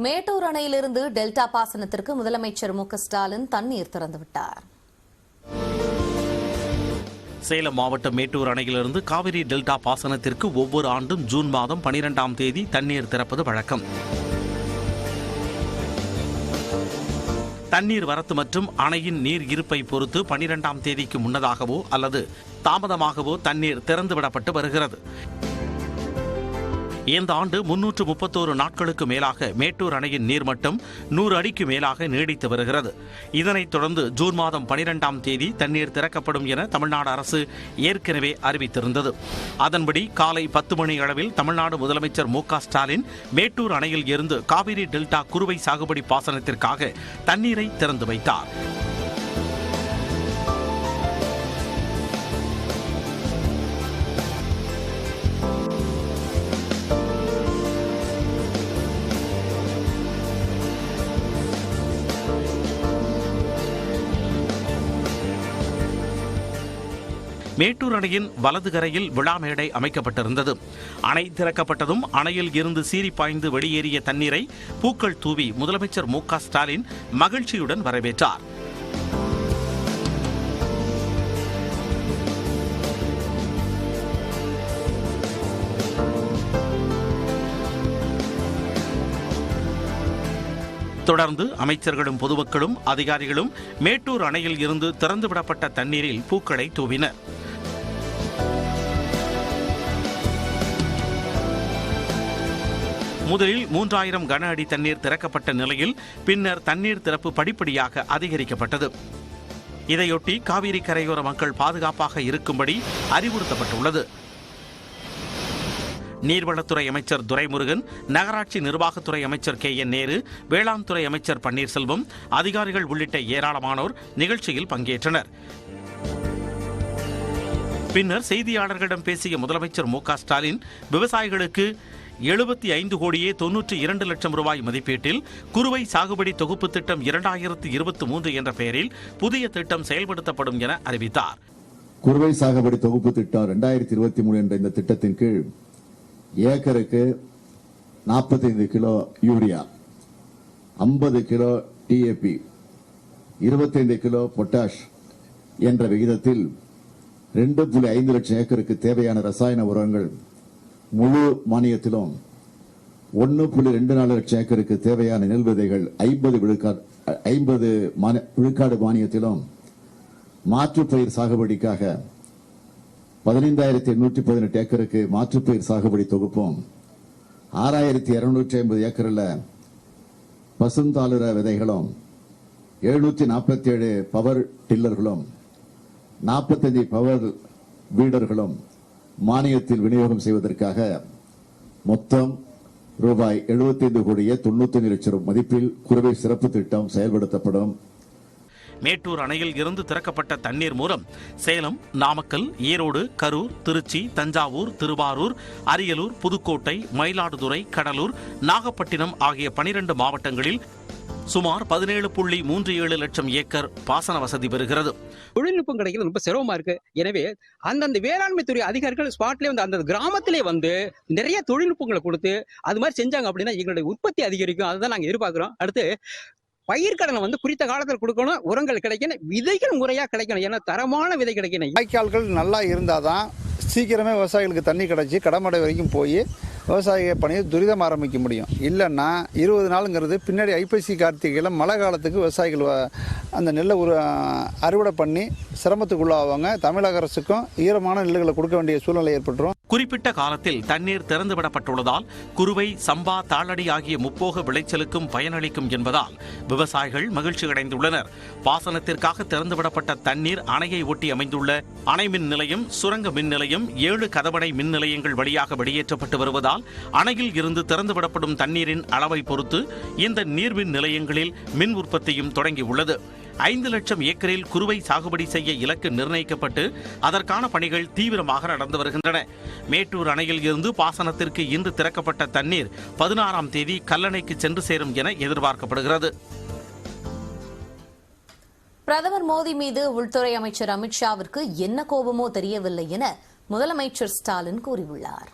மேட்டூர் அணையிலிருந்து டெல்டா பாசனத்திற்கு முதலமைச்சர் மு.க.ஸ்டாலின் தண்ணீர் திறந்துவிட்டார். சேலம் மாவட்டம் மேட்டூர் அணையிலிருந்து காவிரி டெல்டா பாசனத்திற்கு ஒவ்வொரு ஆண்டும் ஜூன் மாதம் 12ஆம் தேதி தண்ணீர் திறப்பது வழக்கம். தண்ணீர் வரத்து மற்றும் அணையின் நீர் இருப்பை பொறுத்து 12ஆம் தேதிக்கு முன்னதாகவோ அல்லது தாமதமாகவோ தண்ணீர் திறந்துவிடப்பட்டு வருகிறது. இந்த ஆண்டு 331 நாட்களுக்கு மேலாக மேட்டூர் அணையின் நீர்மட்டம் 100 அடிக்கு மேலாக நீடித்து வருகிறது. இதனைத் தொடர்ந்து ஜூன் மாதம் 12ஆம் தேதி தண்ணீர் திறக்கப்படும் என தமிழ்நாடு அரசு ஏற்கனவே அறிவித்திருந்தது. அதன்படி காலை 10 மணி அளவில் தமிழ்நாடு முதலமைச்சர் மு.க.ஸ்டாலின் மேட்டூர் அணையில் இருந்து காவிரி டெல்டா குறுவை சாகுபடி பாசனத்திற்காக தண்ணீரை திறந்து வைத்தார். மேட்டூர் அணையின் வலது கரையில் விழா மேடை அமைக்கப்பட்டிருந்தது. அணை திறக்கப்பட்டதும் அணையில் இருந்து சீறி பாய்ந்து வெளியேறிய தண்ணீரை பூக்கள் தூவி முதலமைச்சர் மு.க.ஸ்டாலின் மகிழ்ச்சியுடன் வரவேற்றார். தொடர்ந்து அமைச்சர்களும் பொதுமக்களும் அதிகாரிகளும் மேட்டூர் அணையில் இருந்து திறந்துவிடப்பட்ட தண்ணீரில் பூக்களை தூவினர். முதலில் 3000 கன அடி தண்ணீர் திறக்கப்பட்ட நிலையில் பின்னர் தண்ணீர் திறப்பு படிப்படியாக அதிகரிக்கப்பட்டது. இதையொட்டி காவிரி கரையோர மக்கள் பாதுகாப்பாக இருக்கும்படி அறிவுறுத்தப்பட்டுள்ளது. நீர்வளத்துறை அமைச்சர் துரைமுருகன், நகராட்சி நிர்வாகத்துறை அமைச்சர் கே.என். நேரு, வேளாண் துறை அமைச்சர் பன்னீர்செல்வம், அதிகாரிகள் உள்ளிட்ட ஏராளமானோர் நிகழ்ச்சியில் பங்கேற்றனர். பின்னர் செய்தியாளர்களிடம் பேசிய முதலமைச்சர் மு.க.ஸ்டாலின் விவசாயிகளுக்கு 75 கோடியே 92 லட்சம் ரூபாய் மதிப்பீட்டில் குறுவை சாகுபடி தொகுப்பு திட்டம் 2023 என்ற பெயரில் புதிய திட்டம் செயல்படுத்தப்படும் என அறிவித்தார். குறுவை சாகுபடி தொகுப்பு திட்டம் 2023 என்ற இந்த திட்டத்தின் கீழ் ஏக்கருக்கு 45 kilo urea, 50 kilo DAP, 25 kilo potash என்ற விகிதத்தில் 2.5 லட்சம் ஏக்கருக்கு தேவையான ரசாயன உரங்கள் முழு மானியத்திலும், 1.24 லட்சம் ஏக்கருக்கு தேவையான நெல் விதைகள் 50 விழுக்காடு மானியத்திலும், மாற்றுப்பயிர் சாகுபடிக்காக 15,818 ஏக்கருக்கு மாற்றுப்பயிர் சாகுபடி தொகுப்பும், 6,250 ஏக்கரில் பசுந்தாளுர விதைகளும், 747 பவர் டில்லர்களும், 45 பவர் வீடர்களும் மானியத்தில் விநியோகம் செய்வதற்காக மொத்தம் ரூபாய் 75 கோடியே 95 லட்சம் மதிப்பில் குறுவை சிறப்பு திட்டம் செயல்படுத்தப்படும். மேட்டூர் அணையில் இருந்து திறக்கப்பட்ட தண்ணீர் மூலம் சேலம், நாமக்கல், ஈரோடு, கரூர், திருச்சி, தஞ்சாவூர், திருவாரூர், அரியலூர், புதுக்கோட்டை, மயிலாடுதுறை, கடலூர், நாகப்பட்டினம் ஆகிய 12 மாவட்டங்களில் சுமார் 17.37 லட்சம் ஏக்கர் பாசன வசதி பெறுகிறது. தொழில்நுட்பம் கிடைக்கிறது ரொம்ப சிரமமா இருக்கு. எனவே அந்தந்த வேளாண்மை துறை அதிகாரிகள் ஸ்பாட்லேயே வந்து அந்த கிராமத்திலே வந்து நிறைய தொழில்நுட்பங்களை கொடுத்து அது மாதிரி செஞ்சாங்க அப்படின்னா எங்களுடைய உற்பத்தி அதிகரிக்கும். அதுதான் நாங்கள் எதிர்பார்க்கிறோம். அடுத்து பயிர்க்கடனை வந்து குறித்த காலத்தில் கொடுக்கணும், உரங்கள் கிடைக்கணும், விதைகள் முறையா கிடைக்கணும். ஏன்னா தரமான விதை கிடைக்கணும். வாய்க்கால்கள் நல்லா இருந்தாதான் சீக்கிரமே விவசாயிகளுக்கு தண்ணி கிடைச்சி கடமடை வரைக்கும் போய் விவசாய பணியை துரிதம் ஆரம்பிக்க முடியும். இல்லைன்னா 20 நாளுங்கிறது பின்னாடி ஐப்பசி கார்த்திகையில் மழை காலத்துக்கு விவசாயிகள் அந்த நெல்லை அறுவடை பண்ணி சிரமத்துக்குள்ளாவாங்க. தமிழக அரசுக்கும் ஈரமான நெல்லுகளை கொடுக்க வேண்டிய சூழ்நிலை ஏற்பட்டுரும். குறிப்பிட்ட காலத்தில் தண்ணீர் திறந்துவிடப்பட்டுள்ளதால் குறுவை, சம்பா, தாளடி ஆகிய முப்போக விளைச்சலுக்கும் பயனளிக்கும் என்பதால் விவசாயிகள் மகிழ்ச்சி அடைந்துள்ளனர். பாசனத்திற்காக திறந்துவிடப்பட்ட தண்ணீர் அணையை ஒட்டி அமைந்துள்ள அணை மின் நிலையம், சுரங்க மின் நிலையம், 7 கதவணை மின் நிலையங்கள் வழியாக வெளியேற்றப்பட்டு வருவதால் அணையில் இருந்து திறந்துவிடப்படும் தண்ணீரின் அளவை பொறுத்து இந்த நீர்மின் நிலையங்களில் மின் உற்பத்தியும் தொடங்கியுள்ளது. 5 லட்சம் ஏக்கரில் குறுவை சாகுபடி செய்ய இலக்கு நிர்ணயிக்கப்பட்டு அதற்கான பணிகள் தீவிரமாக நடந்து வருகின்றன. மேட்டூர் அணையில் இருந்து பாசனத்திற்கு இன்று திறக்கப்பட்ட தண்ணீர் 16ஆம் தேதி கல்லணைக்கு சென்று சேரும் என எதிர்பார்க்கப்படுகிறது. பிரதமர் மோடி மீது உள்துறை அமைச்சர் அமித்ஷாவிற்கு என்ன கோபமோ தெரியவில்லை என முதலமைச்சர் ஸ்டாலின் கூறியுள்ளார்.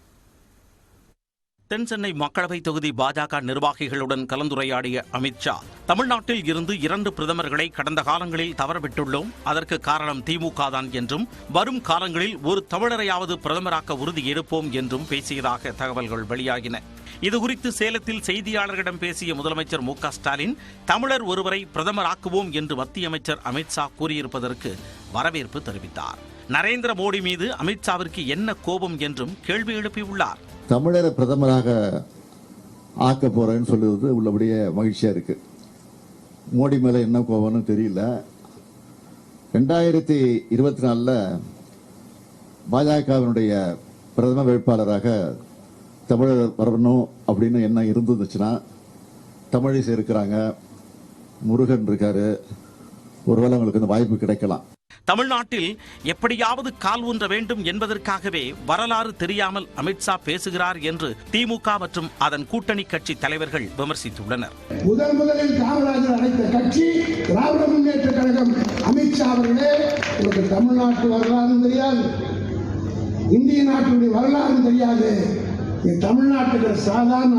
தென் சென்னை மக்களவை தொகுதி பாஜக நிர்வாகிகளுடன் கலந்துரையாடிய அமித்ஷா, தமிழ்நாட்டில் இருந்து 2 பிரதமர்களை கடந்த காலங்களில் தவறவிட்டுள்ளோம். அதற்கு காரணம் திமுக தான் என்றும், வரும் காலங்களில் ஒரு தமிழரையாவது பிரதமராக்க உறுதி எடுப்போம் என்றும் பேசியதாக தகவல்கள் வெளியாகின. இதுகுறித்து சேலத்தில் செய்தியாளர்களிடம் பேசிய முதலமைச்சர் மு.க.ஸ்டாலின், தமிழர் ஒருவரை பிரதமராக்குவோம் என்று மத்திய அமைச்சர் அமித்ஷா கூறியிருப்பதற்கு வரவேற்பு தெரிவித்தார். நரேந்திர மோடி மீது அமித்ஷாவிற்கு என்ன கோபம் என்றும் கேள்வி எழுப்பியுள்ளார். தமிழரை பிரதமராக ஆக்க போறேன்னு சொல்லுவது உள்ளபடியே மகிழ்ச்சியா இருக்கு. மோடி மேல என்ன கோபம்னு தெரியல. 2024 பாஜகவினுடைய பிரதம வேட்பாளராக தமிழர் வரணும் அப்படின்னு என்ன இருந்துச்சுன்னா, தமிழிசை இருக்கிறாங்க, முருகன் இருக்காரு, ஒருவேளை உங்களுக்கு இந்த வாய்ப்பு கிடைக்கலாம். தமிழ்நாட்டில் எப்படியாவது கால் ஊன்ற வேண்டும் என்பதற்காகவே வரலாறு தெரியாமல் அமித்ஷா பேசுகிறார் என்று திமுக மற்றும் அதன் கூட்டணி கட்சி தலைவர்கள் விமர்சித்துள்ளனர். முதலில் காமராஜர் அழைத்த கட்சி திராவிட முன்னேற்ற கழகம். அமித்ஷா அவர்களே, உங்களுக்கு தமிழ்நாட்டு வரலாறு தெரியாது, இந்திய நாட்டுடைய வரலாறு தெரியாது. தமிழ்நாட்டுக்கு சாதாரண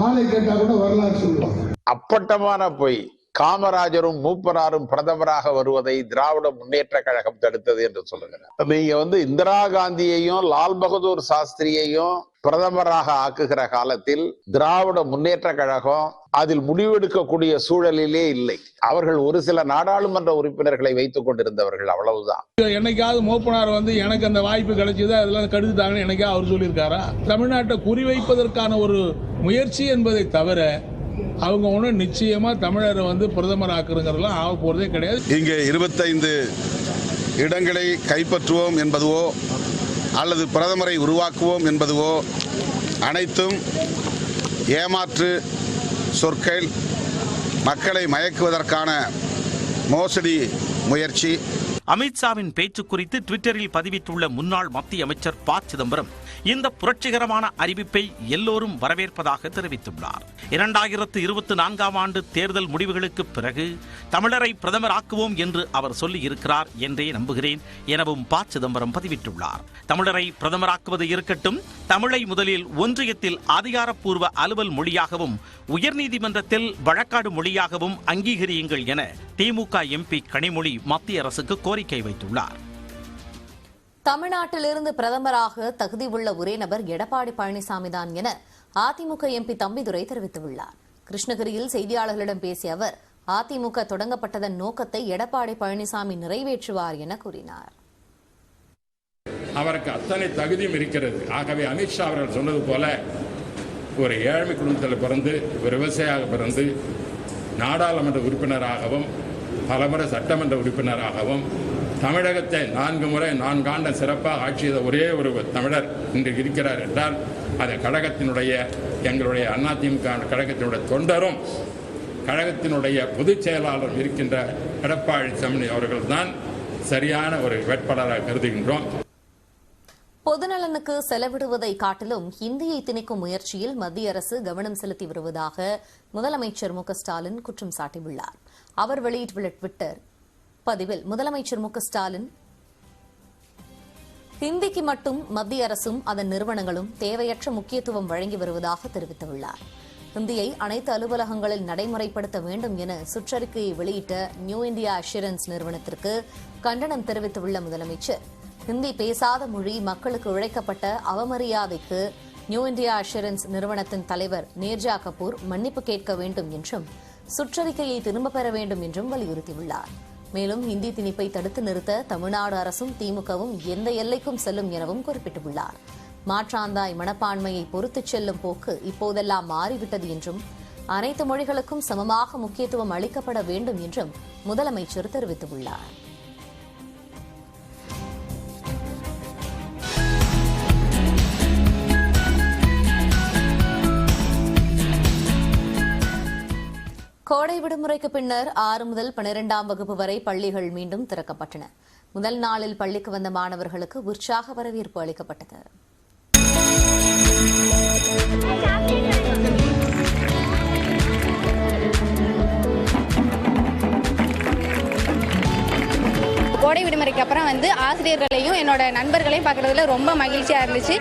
ஆளை கேட்டா கூட வரலாறு சொல்லுவாங்க. அப்பட்டமான பொய். காமராஜரும் மூப்பனாரும் பிரதமராக வருவதை திராவிட முன்னேற்ற கழகம் தடுத்தது என்று சொல்லுகிறார். நீங்க இந்திரா காந்தியையும் லால் பகதூர் சாஸ்திரியையும் பிரதமராக ஆக்குகிற காலத்தில் திராவிட முன்னேற்ற கழகம் அதில் முடிவெடுக்கக்கூடிய சூழலிலே இல்லை. அவர்கள் ஒரு சில நாடாளுமன்ற உறுப்பினர்களை வைத்துக் கொண்டிருந்தவர்கள், அவ்வளவுதான். என்னைக்காவது மூப்பனார் எனக்கு அந்த வாய்ப்பு கிடைச்சது, அதெல்லாம் கடுத்துட்டாங்கன்னு என்னைக்காவது அவர் சொல்லியிருக்காரா? தமிழ்நாட்டை குறிவைப்பதற்கான ஒரு முயற்சி என்பதை தவிர அவங்க ஒன்றும் நிச்சயமா தமிழரை பிரதமர் ஆக்குறதுலாம் ஆக போறதே கிடையாது. இங்கே 25 இடங்களை கைப்பற்றுவோம் என்பதுவோ அல்லது பிரதமரை உருவாக்குவோம் என்பதுவோ அனைத்தும் ஏமாற்று சொற்கள், மக்களை மயக்குவதற்கான மோசடி முயற்சி. அமித்ஷாவின் பேச்சு குறித்து ட்விட்டரில் பதிவிட்டுள்ள முன்னாள் மத்திய அமைச்சர் ப. சிதம்பரம், இந்த புரட்சிகரமான அறிவிப்பை எல்லோரும் வரவேற்பதாக தெரிவித்துள்ளார். 2024 ஆண்டு தேர்தல் முடிவுகளுக்கு பிறகு தமிழரை பிரதமராக்குவோம் என்று அவர் சொல்லியிருக்கிறார் என்றே நம்புகிறேன் எனவும் ப. சிதம்பரம் பதிவிட்டுள்ளார். தமிழரை பிரதமராக்குவது இருக்கட்டும், தமிழை முதலில் ஒன்றியத்தில் அதிகாரப்பூர்வ அலுவல் மொழியாகவும் உயர்நீதிமன்றத்தில் வழக்காடு மொழியாகவும் அங்கீகரியுங்கள் என திமுக எம்பி கனிமொழி மத்திய அரசுக்கு கோரிக்கை வைத்துள்ளார். தமிழ்நாட்டிலிருந்து பிரதமராக தகுதி உள்ள ஒரே நபர் எடப்பாடி பழனிசாமி தான் என அதிமுக எம்பி தம்பிதுரை தெரிவித்துள்ளார். கிருஷ்ணகிரியில் செய்தியாளர்களிடம் பேசிய அவர், அதிமுக தொடங்கப்பட்டதன் நோக்கத்தை எடப்பாடி பழனிசாமி நிறைவேற்றுவார் என கூறினார். அவருக்கு அத்தனை தகுதியும் இருக்கிறது. ஆகவே அமித்ஷா அவர்கள் சொன்னது போல ஒரு ஏழ்மை குடும்பத்தில் பிறந்து, ஒரு விவசாயியாக பிறந்து, நாடாளுமன்ற உறுப்பினராகவும் பலமுறை சட்டமன்ற உறுப்பினராகவும் தமிழகத்தை 4 முறை 4 ஆண்டு சிறப்பாக ஆட்சி செய்த ஒரே ஒரு தமிழர் இன்று இருக்கிறார் என்றால் அது கழகத்தினுடைய, எங்களுடைய அதிமுக கழகத்தினுடைய தொண்டரும் கழகத்தினுடைய பொதுச் செயலாளரும் இருக்கின்ற எடப்பாடி பழனிசாமி அவர்கள் தான் சரியான ஒரு வேட்பாளராக கருதுகின்றோம். பொதுநலனுக்கு செலவிடுவதை காட்டிலும் ஹிந்தியை திணிக்கும் முயற்சியில் மத்திய அரசு கவனம் செலுத்தி வருவதாக முதலமைச்சர் மு.க.ஸ்டாலின் குற்றம் சாட்டியுள்ளார். அவர் வெளியிட்டுள்ள ட்விட்டர் பதிவில் முதலமைச்சர் மு.க.ஸ்டாலின் ஹிந்திக்கு மட்டும் மத்திய அரசும் அதன் நிறுவனங்களும் தேவையற்ற முக்கியத்துவம் வழங்கி வருவதாக தெரிவித்துள்ளார். ஹிந்தியை அனைத்து அலுவலகங்களில் நடைமுறைப்படுத்த வேண்டும் என சுற்றறிக்கையை வெளியிட்ட நியூ இந்தியா அஷூரன்ஸ் நிறுவனத்திற்கு கண்டனம் தெரிவித்துள்ள முதலமைச்சர், ஹிந்தி பேசாத மொழி மக்களுக்கு இழைக்கப்பட்ட அவமரியாதைக்கு நியூ இந்தியா அஷூரன்ஸ் நிறுவனத்தின் தலைவர் நேர்ஜா கபூர் மன்னிப்பு கேட்க வேண்டும் என்றும் சுற்றறிக்கையை திரும்பப் பெற வேண்டும் என்றும் வலியுறுத்தியுள்ளார். மேலும் ஹிந்தி திணிப்பை தடுத்து நிறுத்த தமிழ்நாடு அரசும் திமுகவும் எந்த எல்லைக்கும் செல்லும் எனவும் குறிப்பிட்டுள்ளார். மாற்றாந்தாய் மனப்பான்மையை பொறுத்துச் செல்லும் போக்கு இப்போதெல்லாம் மாறிவிட்டது என்றும் அனைத்து மொழிகளுக்கும் சமமாக முக்கியத்துவம் அளிக்கப்பட வேண்டும் என்றும் முதலமைச்சர் தெரிவித்துள்ளார். கோடை விடுமுறைக்கு பின்னர் 6 முதல் 12ஆம் வகுப்பு வரை பள்ளிகள் மீண்டும் திறக்கப்பட்டன. முதல் நாளில் பள்ளிக்கு வந்த மாணவர்களுக்கு உற்சாக வரவேற்பு அளிக்கப்பட்டது. கோடை விடுமுறைக்கு அப்புறம் ஆசிரியர்களையும் என்னோட நண்பர்களையும் பார்க்கறதுல ரொம்ப மகிழ்ச்சியா இருந்துச்சு.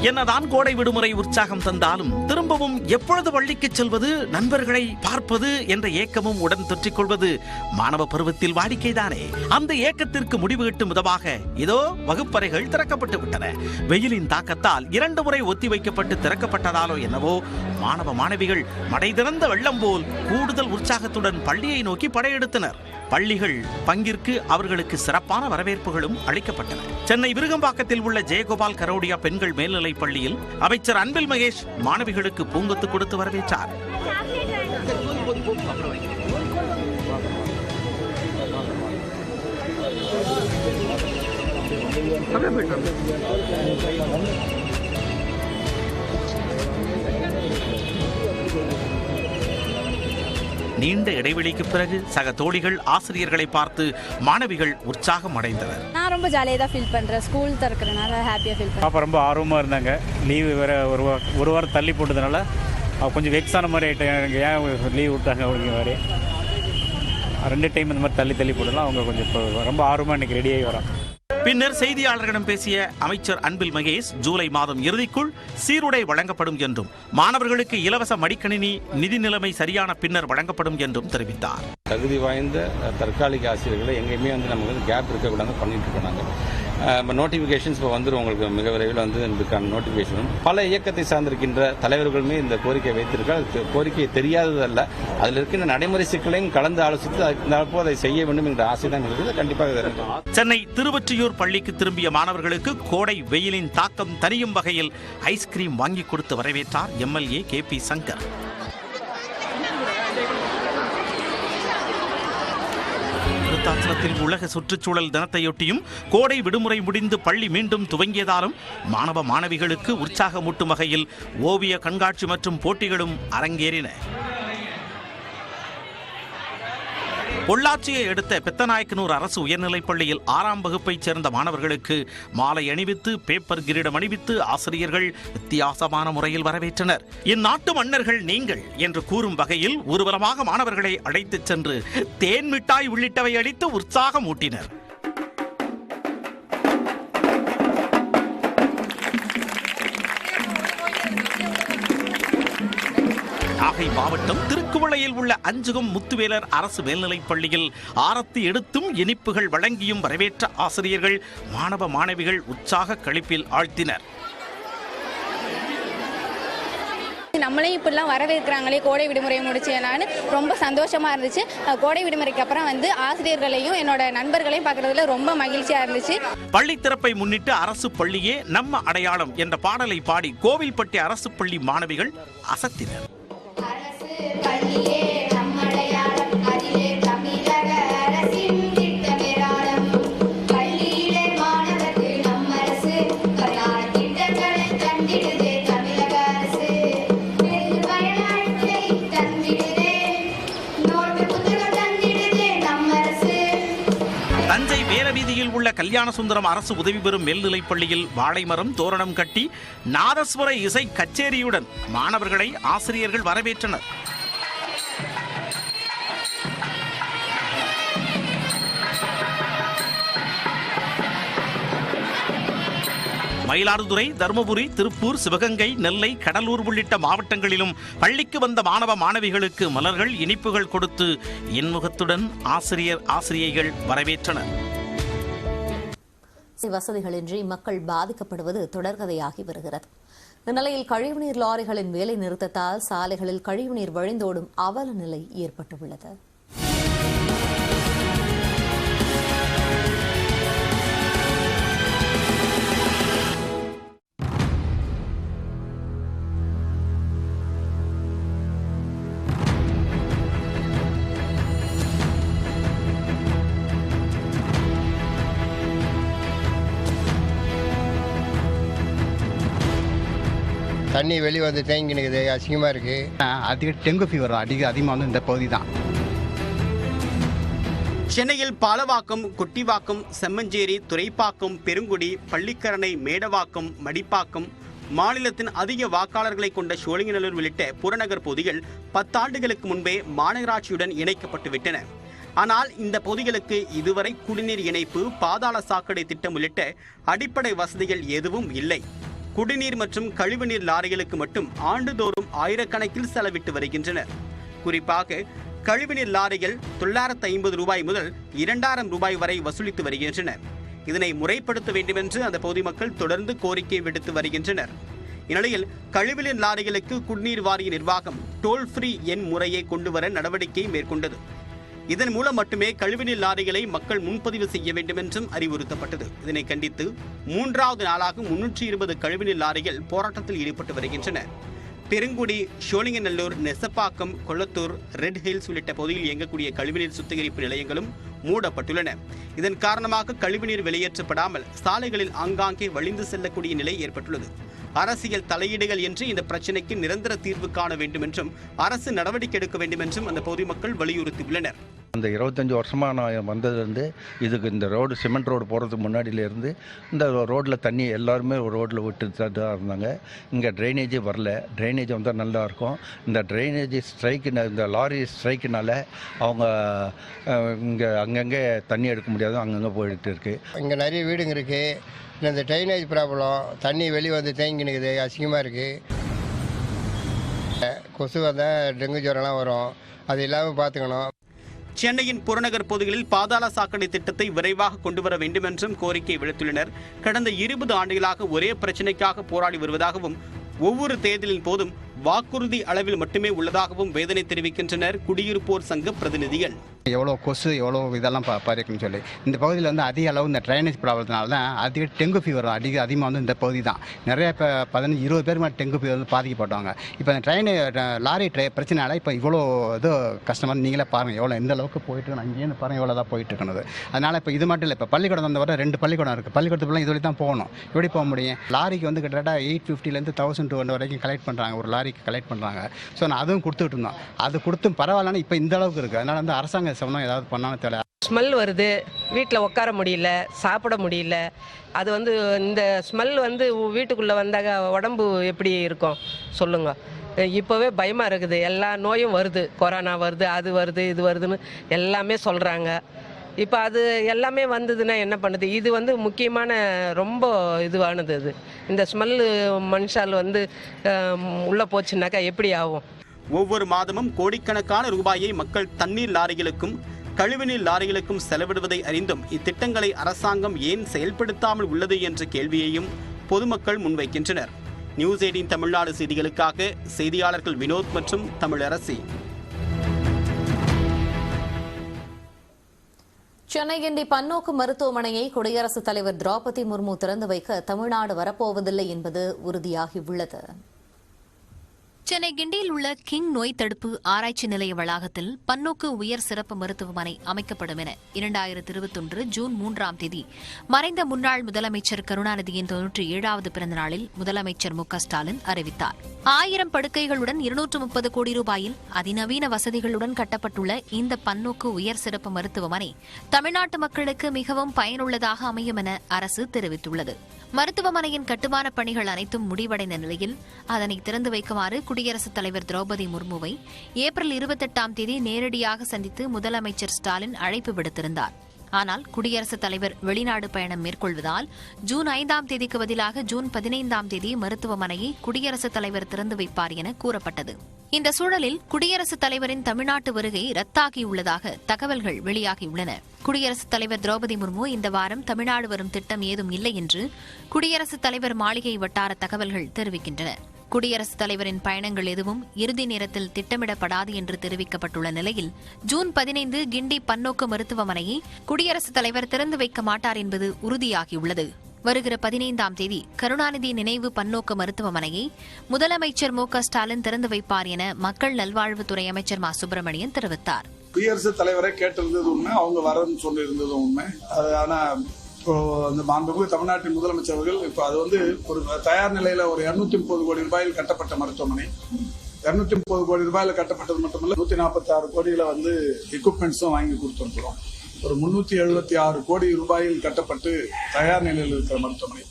என்னதான் கோடை விடுமுறை உற்சாகம் தந்தாலும் திரும்பவும் எப்பொழுது பள்ளிக்கு செல்வது, நண்பர்களை பார்ப்பது என்ற ஏக்கமும் உடன் தொற்றிக் கொள்வது மாணவ பருவத்தில் வாடிக்கைதானே. அந்த ஏக்கத்திற்கு முடிவு கட்டும் விதமாக இதோ வகுப்பறைகள் திறக்கப்பட்டு விட்டன. வெயிலின் தாக்கத்தால் 2 முறை ஒத்தி வைக்கப்பட்டு திறக்கப்பட்டதாலோ என்னவோ மாணவ மாணவிகள் மடை திறந்த வெள்ளம் போல் கூடுதல் உற்சாகத்துடன் பள்ளியை நோக்கி படையெடுத்தனர். பள்ளிகள் பங்கிற்கு அவர்களுக்கு சிறப்பான வரவேற்புகளும் அளிக்கப்பட்டன. சென்னை விருகம்பாக்கத்தில் உள்ள ஜெயகோபால் கரோடியா பெண்கள் மேல்நிலைப் பள்ளியில் அமைச்சர் அன்பில் மகேஷ் மாணவிகளுக்கு பூங்கொத்து கொடுத்து வரவேற்றார். நீண்ட இடைவெளிக்கு பிறகு சக தோழிகள் ஆசிரியர்களை பார்த்து மாணவிகள் உற்சாகம் அடைந்தனர். நான் ரொம்ப ஜாலியாக தான் ஃபீல் பண்ணுறேன். ஸ்கூல் திறக்கிறனால ஹாப்பியாக ஃபீல் பண்ணுறேன். பாப்பா ரொம்ப ஆர்வமாக இருந்தாங்க. லீவு வேறு ஒரு வாரம் தள்ளி போட்டதுனால கொஞ்சம் வெக்ஸான மாதிரி ஆகிட்டாங்க. ஏன் லீவ் விட்டாங்க அப்படிங்கிற மாதிரி 2 டைம் இந்த மாதிரி தள்ளி போட்டலாம். அவங்க கொஞ்சம் இப்போ ரொம்ப ஆர்வமாக இன்றைக்கி ரெடியாகி வரோம். பின்னர் செய்தியாளர்களிடம் பேசிய அமைச்சர் அன்பில் மகேஷ் ஜூலை மாதம் இறுதிக்குள் சீருடை வழங்கப்படும் என்றும் மாணவர்களுக்கு இலவச மடிக்கணினி நிதி நிலைமை சரியான பின்னர் வழங்கப்படும் என்றும் தெரிவித்தார். தகுதி வாய்ந்த தற்காலிக ஆசிரியர்களை எங்கேயுமே நமக்கு கேப் இருக்கக்கூடாது பண்ணிட்டு இருக்காங்க. நோட்டிஃபிகேஷன்ஸ் இப்போ வந்துடும். உங்களுக்கு மிக விரைவில் இதுக்கான நோட்டிஃபிகேஷன் பல இயக்கத்தை சார்ந்திருக்கின்ற தலைவர்களுமே இந்த கோரிக்கை வைத்திருக்காங்க. கோரிக்கை தெரியாததல்ல, அதில் இருக்கின்ற நடைமுறை சிக்கலையும் கலந்து ஆலோசித்து அதை செய்ய வேண்டும் என்ற ஆசை தான் இருக்குது. கண்டிப்பாக. சென்னை திருவொற்றியூர் பள்ளிக்கு திரும்பிய மாணவர்களுக்கு கோடை வெயிலின் தாக்கம் தனியும் வகையில் ஐஸ்கிரீம் வாங்கி கொடுத்து வரவேற்றார் எம்எல்ஏ KP சங்கர். விருத்தாச்சலத்தில் உலக சுற்றுச்சூழல் தினத்தையொட்டியும் கோடை விடுமுறை முடிந்து பள்ளி மீண்டும் துவங்கியதாலும் மாணவ மாணவிகளுக்கு உற்சாகமூட்டும் வகையில் ஓவிய கண்காட்சி மற்றும் போட்டிகளும் அரங்கேறின. பொள்ளாச்சியை அடுத்த பெத்தநாயக்கனூர் அரசு உயர்நிலைப் பள்ளியில் 6ஆம் வகுப்பைச் சேர்ந்த மாணவர்களுக்கு மாலை அணிவித்து பேப்பர் கிரீடம் அணிவித்து ஆசிரியர்கள் வித்தியாசமான முறையில் வரவேற்றனர். இந்நாட்டு மன்னர்கள் நீங்கள் என்று கூறும் வகையில் ஊர்வலமாக மாணவர்களை அழைத்துச் சென்று தேன் மிட்டாய் உள்ளிட்டவை அளித்து உற்சாகமூட்டினர். நாகை மாவட்டம் திருக்குவளையில் உள்ள அஞ்சுகம் முத்துவேலர் அரசு மேல்நிலைப் பள்ளியில் ஆரத்தி எடுத்தும் இனிப்புகள் வழங்கியும் வரவேற்ற ஆசிரியர்கள் மாணவ மாணவிகள் உற்சாக களிப்பில் ஆழ்த்தினர். நம்மளையும் இப்படிலாம் வரவேற்கிறாங்களே கோடை விடுமுறை முடிச்சேனான்னு ரொம்ப சந்தோஷமா இருந்துச்சு. கோடை விடுமுறைக்கு அப்புறம் ஆசிரியர்களையும் என்னோட நண்பர்களையும் பார்க்கறதுல ரொம்ப மகிழ்ச்சியா இருந்துச்சு. பள்ளி திறப்பை முன்னிட்டு அரசு பள்ளியே நம்ம அடையாளம் என்ற பாடலை பாடி கோவில்பட்டி அரசு பள்ளி மாணவிகள் அசத்தினர். தஞ்சை வேலவீதியில் உள்ள கல்யாணசுந்தரம் அரசு உதவி பெறும் மேல்நிலைப் பள்ளியில் வாழைமரம் தோரணம் கட்டி நாதஸ்வர இசை கச்சேரியுடன் மாணவர்களை ஆசிரியர்கள் வரவேற்றனர். மயிலாடுதுறை, தருமபுரி, திருப்பூர், சிவகங்கை, நெல்லை, கடலூர் உள்ளிட்ட மாவட்டங்களிலும் பள்ளிக்கு வந்த மாணவ மாணவிகளுக்கு மலர்கள், இனிப்புகள் கொடுத்து இன்முகத்துடன் ஆசிரியைகள் வரவேற்றனர். வசதிகளின்றி மக்கள் பாதிக்கப்படுவது தொடர்கதையாகி வருகிறது. இந்நிலையில் கழிவுநீர் லாரிகளின் வேலை நிறுத்தத்தால் சாலைகளில் கழிவுநீர் வழிந்தோடும் அவல நிலை ஏற்பட்டுள்ளது. தண்ணி வெளியே வந்து தேங்கி நிற்குது, அசிங்கமாக இருக்குது. அதிக டெங்கு ஃபீவர் அதிகமாக இந்த பகுதி தான். சென்னையில் பாலவாக்கம், கொட்டிவாக்கம், செம்மஞ்சேரி, துரைப்பாக்கம், பெருங்குடி, பள்ளிக்கரணை, மேடவாக்கம், மடிப்பாக்கம், மாநிலத்தின் அதிக வாக்காளர்களை கொண்ட சோழிங்கநல்லூர் உள்ளிட்ட புறநகர் பகுதிகள் 10 ஆண்டுகளுக்கு முன்பே மாநகராட்சியுடன் இணைக்கப்பட்டு விட்டன. ஆனால் இந்த பகுதிகளுக்கு இதுவரை குடிநீர் இணைப்பு, பாதாள சாக்கடை திட்டம் உள்ளிட்ட அடிப்படை வசதிகள் எதுவும் இல்லை. குடிநீர் மற்றும் கழிவுநீர் லாரிகளுக்கு மட்டும் ஆண்டுதோறும் ஆயிரக்கணக்கில் செலவிட்டு வருகின்றனர். குறிப்பாக கழிவுநீர் லாரிகள் 950 ரூபாய் முதல் 2000 ரூபாய் வரை வசூலித்து வருகின்றனர். இதனை முறைப்படுத்த வேண்டுமென்று அந்த பொதுமக்கள் தொடர்ந்து கோரிக்கை விடுத்து வருகின்றனர். இந்நிலையில் கழிவுநீர் லாரிகளுக்கு குடிநீர் வாரிய நிர்வாகம் டோல் ஃப்ரீ எண் முறையை கொண்டுவர நடவடிக்கை மேற்கொண்டது. இதன் மூலம் மட்டுமே கழிவுநீர் லாரிகளை மக்கள் முன்பதிவு செய்ய வேண்டும் என்றும் அறிவுறுத்தப்பட்டது. இதனை கண்டித்து 3வது நாளாக 320 கழிவுநீர் லாரிகள் போராட்டத்தில் ஈடுபட்டு வருகின்றன. பெருங்குடி, சோழிங்கநல்லூர், நெசப்பாக்கம், கொளத்தூர், ரெட் ஹில்ஸ் உள்ளிட்ட பகுதியில் இயங்கக்கூடிய கழிவுநீர் சுத்திகரிப்பு நிலையங்களும் மூடப்பட்டுள்ளன. இதன் காரணமாக கழிவுநீர் வெளியேற்றப்படாமல் சாலைகளில் ஆங்காங்கே வழிந்து செல்லக்கூடிய நிலை ஏற்பட்டுள்ளது. அரசியல் தலையீடுகள் என்று இந்த பிரச்சினைக்கு நிரந்தர தீர்வு காண வேண்டும் என்றும் அரசு நடவடிக்கை எடுக்க வேண்டும் என்றும் அந்த பொதுமக்கள் வலியுறுத்தியுள்ளனர். இந்த 25 வருஷமாக நான் வந்ததுலேருந்து இதுக்கு இந்த ரோடு சிமெண்ட் ரோடு போகிறதுக்கு முன்னாடியிலேருந்து இந்த ரோட்டில் தண்ணி எல்லாருமே ஒரு ரோட்டில் விட்டு தான் இருந்தாங்க. இங்கே ட்ரைனேஜே வரல. ட்ரைனேஜ் வந்தால் நல்லாயிருக்கும். இந்த ட்ரைனேஜ் ஸ்ட்ரைக்கு, இந்த லாரி ஸ்ட்ரைக்குனால அவங்க இங்கே அங்கங்கே தண்ணி எடுக்க முடியாது, அங்கங்கே போயிட்டு இருக்குது. இங்கே நிறைய வீடுங்க இருக்குது. இந்த ட்ரைனேஜ் ப்ராப்ளம், தண்ணி வெளியே வந்து தேங்கி நிற்குது, அசிங்கமாக இருக்குது. கொசு வந்தால் டெங்கு ஜுரம்லாம் வரும். அது இல்லாமல் பார்த்துக்கணும். சென்னையின் புறநகர் பகுதிகளில் பாதாள சாக்கடை திட்டத்தை விரைவாக கொண்டுவர வேண்டும் என்றும் கோரிக்கை விடுத்துள்ளனர். கடந்த 20 ஆண்டுகளாக ஒரே பிரச்சினைக்காக போராடி வருவதாகவும் ஒவ்வொரு தேர்தலின் போதும் வாக்குறுதி அளவில் மட்டுமே உள்ளதாகவும் வேதனை தெரிவிக்கின்றனர் குடியிருப்போர் சங்க பிரதிநிதிகள். எவ்வளோ கொசு, எவ்வளோ இதெல்லாம் பாதிக்குன்னு சொல்லி இந்த பகுதியில் வந்து அதிக அளவு இந்த ட்ரைனேஜ் ப்ராப்ளத்தினால தான் அதிக டெங்கு ஃபீவர் அதிகமாக வந்து இந்த பகுதி தான். நிறைய இப்போ 15-20 பேர் மேலே டெங்கு ஃபீவர் வந்து பாதிக்கப்பட்டாங்க. இப்போ இந்த லாரி பிரச்சனைனால இப்போ இவ்வளோ இது கஷ்டமாக நீங்களே பாருங்கள் எவ்வளோ எந்த அளவுக்கு போயிட்டு அங்கேயிருந்து பாருங்கள் எவ்வளோ தான் போயிட்டு இருக்கணும். அதனால் இப்போ இது மட்டும் இல்லை, இப்போ பள்ளிக்கூடம் வந்த வர 2 பள்ளிக்கூடம் இருக்குது. பள்ளிக்கூடத்துக்குலாம் இதுவரை தான் போகணும். எப்படி போக முடியும்? லாரிக்கு வந்து கிட்டத்தட்ட 850 1200 வரைக்கும் கலெக்ட் பண்ணுறாங்க, ஒரு லாரிக்கு கலெக்ட் பண்ணுறாங்க. ஸோ நான் அதுவும் கொடுத்துட்டு இருந்தோம். அது கொடுத்தும் பரவாயில்லன்னு இப்போ இந்த அளவுக்கு இருக்குது. அதனால் வந்து அரசாங்க சமம் ஏதாவது பண்ணாலும் தெரியல. ஸ்மெல் வருது, வீட்டில் உட்கார முடியல, சாப்பிட முடியல. அது வந்து இந்த ஸ்மெல் வந்து வீட்டுக்குள்ளே வந்தாங்க உடம்பு எப்படி இருக்கும் சொல்லுங்க. இப்போவே பயமாக இருக்குது. எல்லா நோயும் வருது, கொரோனா வருது, அது வருது, இது வருதுன்னு எல்லாமே சொல்கிறாங்க. இப்போ அது எல்லாமே வந்ததுன்னா என்ன பண்ணுது? இது வந்து முக்கியமான ரொம்ப இதுவானது. அது இந்த ஸ்மெல்லு மனுஷால் வந்து உள்ளே போச்சுன்னாக்கா எப்படி ஆகும்? ஒவ்வொரு மாதமும் கோடிக்கணக்கான ரூபாயை மக்கள் தண்ணீர் லாரிகளுக்கும் கழிவுநீர் லாரிகளுக்கும் செலவிடுவதை அறிந்தும் இத்திட்டங்களை அரசாங்கம் ஏன் செயல்படுத்தாமல் உள்ளது என்ற கேள்வியையும் பொதுமக்கள் முன்வைக்கின்றனர். நியூஸ் 18 தமிழ்நாடு செய்திகளுக்காக செய்தியாளர்கள் வினோத் மற்றும் தமிழரசி. சென்னை கிண்டி பன்னோக்கு மருத்துவமனையை குடியரசுத் தலைவர் திரௌபதி முர்மு திறந்து வைக்க தமிழ்நாடு வரப்போவதில்லை என்பது உறுதியாகியுள்ளது. சென்னை கிண்டியில் உள்ள கிங் நோய் தடுப்பு ஆராய்ச்சி நிலைய வளாகத்தில் பன்னோக்கு உயர் சிறப்பு மருத்துவமனை அமைக்கப்படும் என 2021 ஜூன் 3ஆம் தேதி மறைந்த முன்னாள் முதலமைச்சர் கருணாநிதியின் 97வது பிறந்த நாளில் முதலமைச்சர் மு.க. ஸ்டாலின் அறிவித்தார். 1000 படுக்கைகளுடன் 230 கோடி ரூபாயில் அதிநவீன வசதிகளுடன் கட்டப்பட்டுள்ள இந்த பன்னோக்கு உயர் சிறப்பு மருத்துவமனை தமிழ்நாட்டு மக்களுக்கு மிகவும் பயனுள்ளதாக அமையும் என அரசு தெரிவித்துள்ளது. மருத்துவமனையின் கட்டுமான பணிகள் அனைத்தும் முடிவடைந்த நிலையில் அதனை திறந்து வைக்குமாறு குடியரசுத் தலைவர் திரௌபதி முர்முவை ஏப்ரல் 28ஆம் தேதி நேரடியாக சந்தித்து முதலமைச்சர் ஸ்டாலின் அழைப்பு விடுத்திருந்தார். ஆனால் குடியரசுத் தலைவர் வெளிநாடு பயணம் மேற்கொள்வதால் ஜூன் 5ஆம் தேதிக்கு பதிலாக ஜூன் 15ஆம் தேதி மருத்துவமனையை குடியரசுத் தலைவர் திறந்து வைப்பார் என கூறப்பட்டது. இந்த சூழலில் குடியரசுத் தலைவரின் தமிழ்நாட்டு வருகை ரத்தாகியுள்ளதாக தகவல்கள் வெளியாகியுள்ளன. குடியரசுத் தலைவர் திரௌபதி முர்மு இந்த வாரம் தமிழ்நாடு வரும் திட்டம் ஏதும் இல்லை என்று குடியரசுத் தலைவர் மாளிகை வட்டார தகவல்கள் தெரிவிக்கின்றன. குடியரசுத் தலைவரின் பயணங்கள் எதுவும் இறுதி நேரத்தில் திட்டமிடப்படாது என்று தெரிவிக்கப்பட்டுள்ள நிலையில் ஜூன் 15 கிண்டி பன்னோக்கு மருத்துவமனையை குடியரசுத் தலைவர் திறந்து வைக்க மாட்டார் என்பது உறுதியாகியுள்ளது. வருகிற 15ஆம் தேதி கருணாநிதி நினைவு பன்னோக்கு மருத்துவமனையை முதலமைச்சர் மு.க. ஸ்டாலின் திறந்து வைப்பார் என மக்கள் நல்வாழ்வுத்துறை அமைச்சர் மா. சுப்பிரமணியன் தெரிவித்தார். குடியரசுத் தலைவரை கேட்டிருந்தது உண்மை, அவங்க வரன்னு சொல்லியிருந்தது உண்மை. ஆனா இப்போ அந்த மாண்புமிகு தமிழ்நாட்டின் முதலமைச்சர் அவர்கள் இப்போ அது வந்து ஒரு தயார் நிலையில ஒரு 230 கோடி ரூபாயில் கட்டப்பட்ட மருத்துவமனை. 230 கோடி ரூபாயில கட்டப்பட்டது மட்டுமல்ல, 146 கோடியில வந்து எக்யூப்மெண்ட்ஸும் வாங்கி கொடுத்துருக்கிறோம். ஒரு 376 கோடி ரூபாயில் கட்டப்பட்டு தயார் நிலையில் இருக்கிற மருத்துவமனை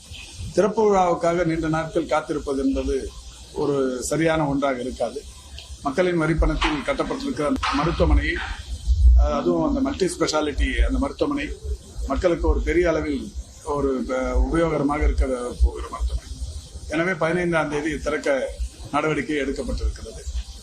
திறப்பு விழாவுக்காக நீண்ட நாட்கள் காத்திருப்பது என்பது ஒரு சரியான ஒன்றாக இருக்காது. மக்களின் வரிப்பணத்தில் கட்டப்பட்டிருக்கிற மருத்துவமனையை, அதுவும் அந்த மல்டி ஸ்பெஷாலிட்டி அந்த மருத்துவமனை மக்களுக்கு ஒரு பெரிய அளவில் ஒரு உபயோகரமாக இருக்க போகிற மருத்துவமனை. எனவே 15ஆம் தேதி திறக்க நடவடிக்கை எடுக்கப்பட்டிருக்கிறது.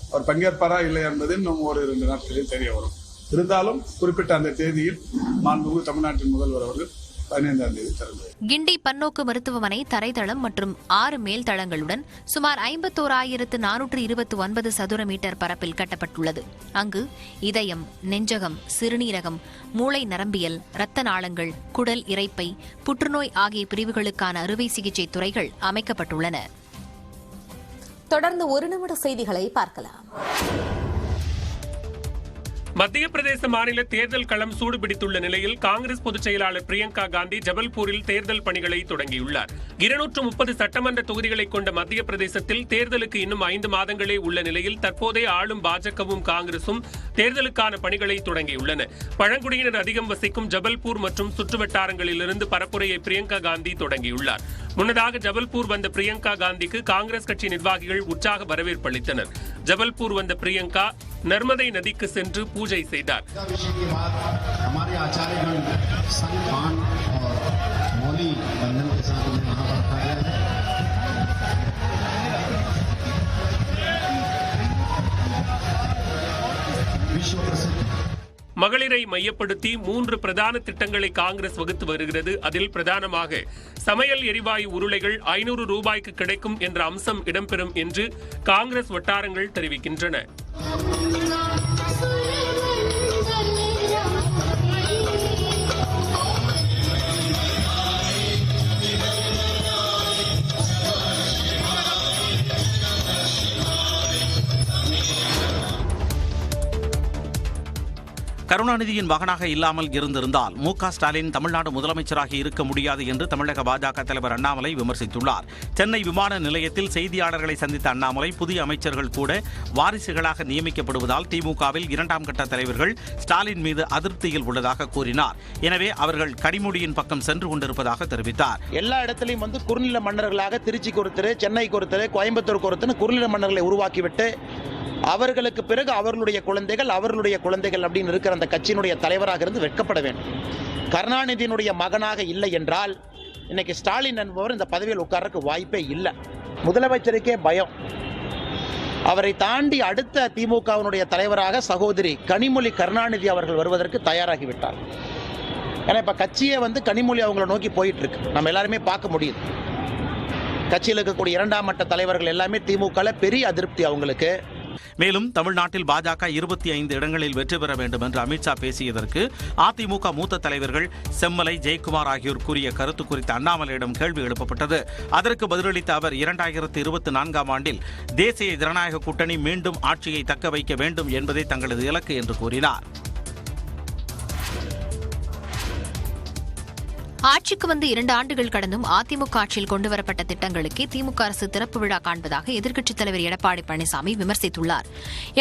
அவர் பங்கேற்பாரா இல்லை என்பது இன்னும் 1-2 நாட்களில் தெரிய வரும். இருந்தாலும் குறிப்பிட்ட அந்த தேதியில் மாண்புமிகு தமிழ்நாட்டின் முதல்வர் அவர்கள் 15ஆம் தேதி திறந்தார். கிண்டி பன்னோக்கு மருத்துவமனை தரைதளம் மற்றும் 6 மேல் தளங்களுடன் சுமார் 51,429 சதுர மீட்டர் பரப்பில் கட்டப்பட்டுள்ளது. அங்கு இதயம், நெஞ்சகம், சிறுநீரகம், மூளை நரம்பியல், இரத்த நாளங்கள், குடல் இரைப்பை, புற்றுநோய் ஆகிய பிரிவுகளுக்கான அறுவை சிகிச்சை துறைகள் அமைக்கப்பட்டுள்ளன. தொடர்ந்து 1 நிமிட செய்திகளை பார்க்கலாம். மத்திய பிரதேச மாநில தேர்தல் களம் சூடுபிடித்துள்ள நிலையில் காங்கிரஸ் பொதுச் செயலாளர் பிரியங்கா காந்தி ஜபல்பூரில் தேர்தல் பணிகளை தொடங்கியுள்ளார். 230 சட்டமன்ற தொகுதிகளை கொண்ட மத்திய பிரதேசத்தில் தேர்தலுக்கு இன்னும் 5 மாதங்களே உள்ள நிலையில் தற்போதைய ஆளும் பாஜகவும் காங்கிரசும் தேர்தலுக்கான பணிகளை தொடங்கியுள்ளன. பழங்குடியினர் அதிகம் வசிக்கும் ஜபல்பூர் மற்றும் சுற்றுவட்டாரங்களிலிருந்து பரப்புரையை பிரியங்கா காந்தி தொடங்கியுள்ளார். முன்னதாக ஜபல்பூர் வந்த பிரியங்கா காந்திக்கு காங்கிரஸ் கட்சி நிர்வாகிகள் உற்சாக வரவேற்பு அளித்தனர். ஜபல்பூர் வந்த பிரியங்கா நர்மதை நதிக்கு சென்று பூஜை செய்தார். மகளிரை மையப்படுத்தி 3 பிரதான திட்டங்களை காங்கிரஸ் வகுத்து வருகிறது. அதில் பிரதானமாக சமையல் எரிவாயு உருளைகள் 500 ரூபாய்க்கு கிடைக்கும் என்ற அம்சம் இடம்பெறும் என்று காங்கிரஸ் வட்டாரங்கள் தெரிவிக்கின்றன. கருணாநிதியின் மகனாக இல்லாமல் இருந்திருந்தால் மு.க. ஸ்டாலின் தமிழ்நாடு முதலமைச்சராக இருக்க முடியாது என்று தமிழக பாஜக தலைவர் அண்ணாமலை விமர்சித்துள்ளார். சென்னை விமான நிலையத்தில் செய்தியாளர்களை சந்தித்த அண்ணாமலை புதிய அமைச்சர்கள் கூட வாரிசுகளாக நியமிக்கப்படுவதால் திமுகவில் 2ஆம் கட்ட தலைவர்கள் ஸ்டாலின் மீது அதிருப்தியில் உள்ளதாக கூறினார். எனவே அவர்கள் கனிமொழியின் பக்கம் சென்று கொண்டிருப்பதாக தெரிவித்தார். எல்லா இடத்திலையும் குறுநில மன்னர்களாக திருச்சிக்கு ஒருத்தர், சென்னைக்கு ஒருத்தர், கோயம்புத்தூருக்கு ஒருத்தர் குறுநில மன்னர்களை உருவாக்கிவிட்டு அவர்களுக்கு பிறகு அவர்களுடைய குழந்தைகள் அப்படின்னு இருக்கிற அந்த கட்சியினுடைய தலைவராக இருந்து வெட்கப்பட வேண்டும். கருணாநிதியினுடைய மகனாக இல்லை என்றால் இன்னைக்கு ஸ்டாலின் என்பவர் இந்த பதவியில் உட்கார்றதுக்கு வாய்ப்பே இல்லை. முதலமைச்சருக்கே பயம். அவரை தாண்டி அடுத்த திமுகவினுடைய தலைவராக சகோதரி கனிமொழி கருணாநிதி அவர்கள் வருவதற்கு தயாராகிவிட்டார். ஏன்னா இப்ப கட்சியே கனிமொழி அவங்களை நோக்கி போயிட்டு இருக்கு. நம்ம எல்லாருமே பார்க்க முடியுது. கட்சியில் இருக்கக்கூடிய 2ஆம் மட்ட தலைவர்கள் எல்லாமே திமுக பெரிய அதிருப்தி அவங்களுக்கு. மேலும் தமிழ்நாட்டில் பாஜக 25 இடங்களில் வெற்றி பெற வேண்டும் என்று அமித்ஷா பேசியதற்கு அதிமுக மூத்த தலைவர்கள் செம்மலை, ஜெயக்குமார் ஆகியோர் கூறிய கருத்து குறித்து அண்ணாமலையிடம் கேள்வி எழுப்பப்பட்டது. அதற்கு பதிலளித்த அவர் 2024ஆம் ஆண்டில் தேசிய ஜனநாயக கூட்டணி மீண்டும் ஆட்சியை தக்க வைக்க வேண்டும் என்பதே தங்களது இலக்கு என்று கூறினார். ஆட்சிக்கு வந்து 2 ஆண்டுகள் கடந்தும் அதிமுக ஆட்சியில் கொண்டுவரப்பட்ட திட்டங்களுக்கே திமுக அரசு திறப்பு விழா காண்பதாக எதிர்க்கட்சித் தலைவர் எடப்பாடி பழனிசாமி விமர்சித்துள்ளார்.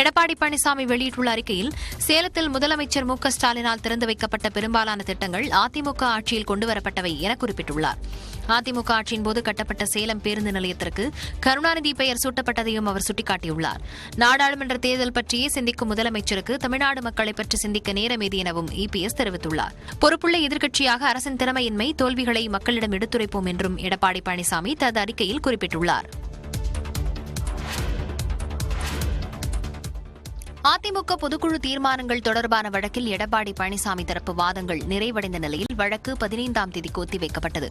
எடப்பாடி பழனிசாமி வெளியிட்டுள்ள அறிக்கையில் சேலத்தில் முதலமைச்சர் மு.க. ஸ்டாலினால் திறந்து வைக்கப்பட்ட பெரும்பாலான திட்டங்கள் அதிமுக ஆட்சியில் கொண்டுவரப்பட்டவை என குறிப்பிட்டுள்ளார். அதிமுக ஆட்சியின் போது கட்டப்பட்ட சேலம் பேருந்து நிலையத்திற்கு கருணாநிதி பெயர் சூட்டப்பட்டதையும் அவர் சுட்டிக்காட்டியுள்ளார். நாடாளுமன்ற தேர்தல் பற்றியே சிந்திக்கும் முதலமைச்சருக்கு தமிழ்நாடு மக்களை பற்றி சிந்திக்க நேரமேது எனவும் இபிஎஸ் தெரிவித்துள்ளார். பொறுப்புள்ள எதிர்க்கட்சியாக அரசின் திறமையின்மை, தோல்விகளை மக்களிடம் எடுத்துரைப்போம் என்றும் எடப்பாடி பழனிசாமி தனது அறிக்கையில் குறிப்பிட்டுள்ளார். அதிமுக பொதுக்குழு தீர்மானங்கள் தொடர்பான வழக்கில் எடப்பாடி பழனிசாமி தரப்பு வாதங்கள் நிறைவடைந்த நிலையில் வழக்கு 15ஆம் தேதிக்கு ஒத்திவைக்கப்பட்டது.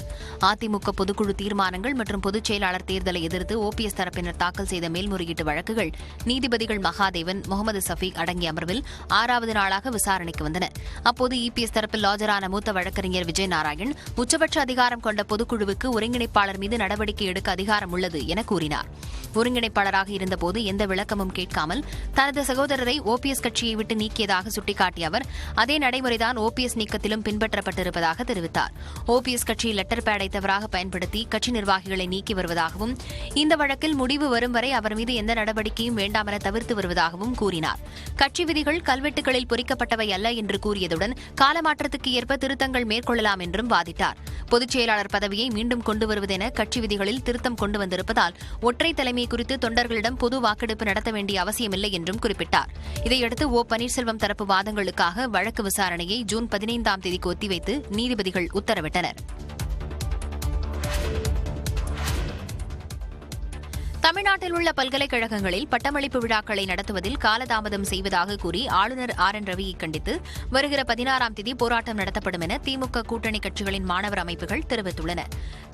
அதிமுக பொதுக்குழு தீர்மானங்கள் மற்றும் பொதுச் செயலாளர் தேர்தலை எதிர்த்து ஓபிஎஸ் தரப்பினர் தாக்கல் செய்த மேல்முறையீட்டு வழக்குகள் நீதிபதிகள் மகாதேவன், முகமது சஃபீக் அடங்கிய அமர்வில் 6வது நாளாக விசாரணைக்கு வந்தன. அப்போது இபிஎஸ் தரப்பில் ஆஜரான மூத்த வழக்கறிஞர் விஜய் நாராயண் உச்சபட்ச அதிகாரம் கொண்ட பொதுக்குழுவுக்கு ஒருங்கிணைப்பாளர் மீது நடவடிக்கை எடுக்க அதிகாரம் உள்ளது என கூறினார். ஒருங்கிணைப்பாளராக இருந்தபோது எந்த விளக்கமும் கேட்காமல் தனது சகோதரரை ஓபிஎஸ் கட்சியை விட்டு நீக்கியதாக சுட்டிக்காட்டிய அவர் அதே நடைமுறைதான் ஓபிஎஸ் நீக்கத்திலும் பின்பற்றப்பட்டிருப்பதாக தெரிவித்தார். ஓபிஎஸ் கட்சி லெட்டர் பேடை தவறாக பயன்படுத்தி கட்சி நிர்வாகிகளை நீக்கி வருவதாகவும் இந்த வழக்கில் முடிவு வரும் வரை அவர் மீது எந்த நடவடிக்கையும் வேண்டாம் என தவிர்த்து வருவதாகவும் கூறினார். கட்சி விதிகள் கல்வெட்டுகளில் பொறிக்கப்பட்டவை அல்ல என்று கூறியதுடன் காலமாற்றத்துக்கு ஏற்ப திருத்தங்கள் மேற்கொள்ளலாம் என்றும் வாதிட்டார். பொதுச் செயலாளர் பதவியை மீண்டும் கொண்டு வருவதென கட்சி விதிகளில் திருத்தம் கொண்டு வந்திருப்பதால் ஒற்றை தலைமை குறித்து தொண்டர்களிடம் பொது வாக்கெடுப்பு நடத்த வேண்டிய அவசியமில்லை என்றும் குறிப்பிட்டார். இதையடுத்து ஓ பன்னீர்செல்வம் தரப்பு வாதங்களுக்காக வழக்கு விசாரணையை ஜூன் 15ஆம் தேதிக்கு ஒத்திவைத்து நீதிபதிகள் உத்தரவிட்டனர். தமிழ்நாட்டில் உள்ள பல்கலைக்கழகங்களில் பட்டமளிப்பு விழாக்களை நடத்துவதில் காலதாமதம் செய்வதாக கூறி ஆளுநர் RN ரவியை கண்டித்து வருகிற 16ஆம் தேதி போராட்டம் நடத்தப்படும் என திமுக கூட்டணி கட்சிகளின் மாணவர் அமைப்புகள் தெரிவித்துள்ளன.